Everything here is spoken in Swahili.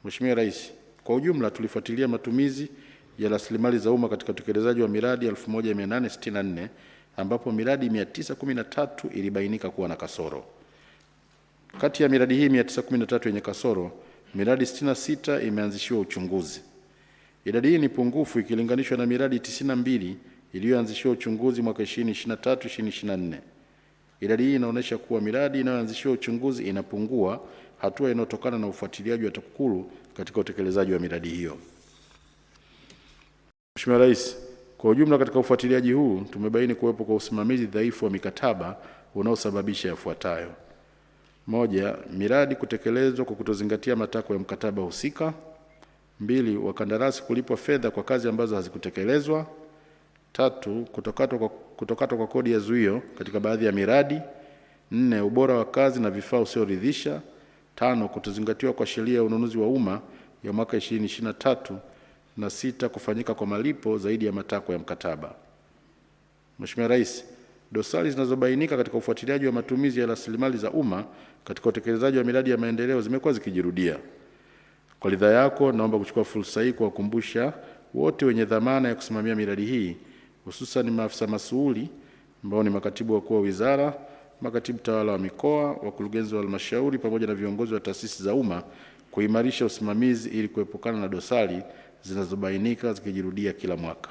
Mheshimiwa Rais, kwa ujumla tulifuatilia matumizi ya rasilimali za umma katika utekelezaji wa miradi 1864 ambapo miradi 913 ilibainika kuwa na kasoro. Kati ya miradi hii 913 yenye kasoro, miradi 66 imeanzishiwa uchunguzi. Idadi hii ni pungufu ikilinganishwa na miradi 92 iliyoanzishiwa uchunguzi mwaka 2023-2024. Idadi hii inaonyesha kuwa miradi inayoanzishiwa uchunguzi inapungua, hatua inayotokana na ufuatiliaji wa TAKUKURU katika utekelezaji wa miradi hiyo. Mheshimiwa Rais, kwa ujumla katika ufuatiliaji huu tumebaini kuwepo kwa usimamizi dhaifu wa mikataba unaosababisha yafuatayo: moja, miradi kutekelezwa kwa kutozingatia matakwa ya mkataba husika. 2, wakandarasi kulipwa fedha kwa kazi ambazo hazikutekelezwa. 3, kutokatwa kwa kodi ya zuio katika baadhi ya miradi. 4, ubora wa kazi na vifaa usioridhisha. 5, kutozingatiwa kwa sheria ya ununuzi wa umma ya mwaka 2023. Na 6, kufanyika kwa malipo zaidi ya matakwa ya mkataba. Mheshimiwa Rais, dosari zinazobainika katika ufuatiliaji wa matumizi ya rasilimali za umma katika utekelezaji wa miradi ya maendeleo zimekuwa zikijirudia. Kwa ridhaa yako, naomba kuchukua fursa hii kuwakumbusha wote wenye dhamana ya kusimamia miradi hii, hususan maafisa masuhuli ambao ni makatibu wakuu wa wizara, makatibu tawala wa mikoa, wakurugenzi wa halmashauri pamoja na viongozi wa taasisi za umma kuimarisha usimamizi ili kuepukana na dosari zinazobainika zikijirudia kila mwaka.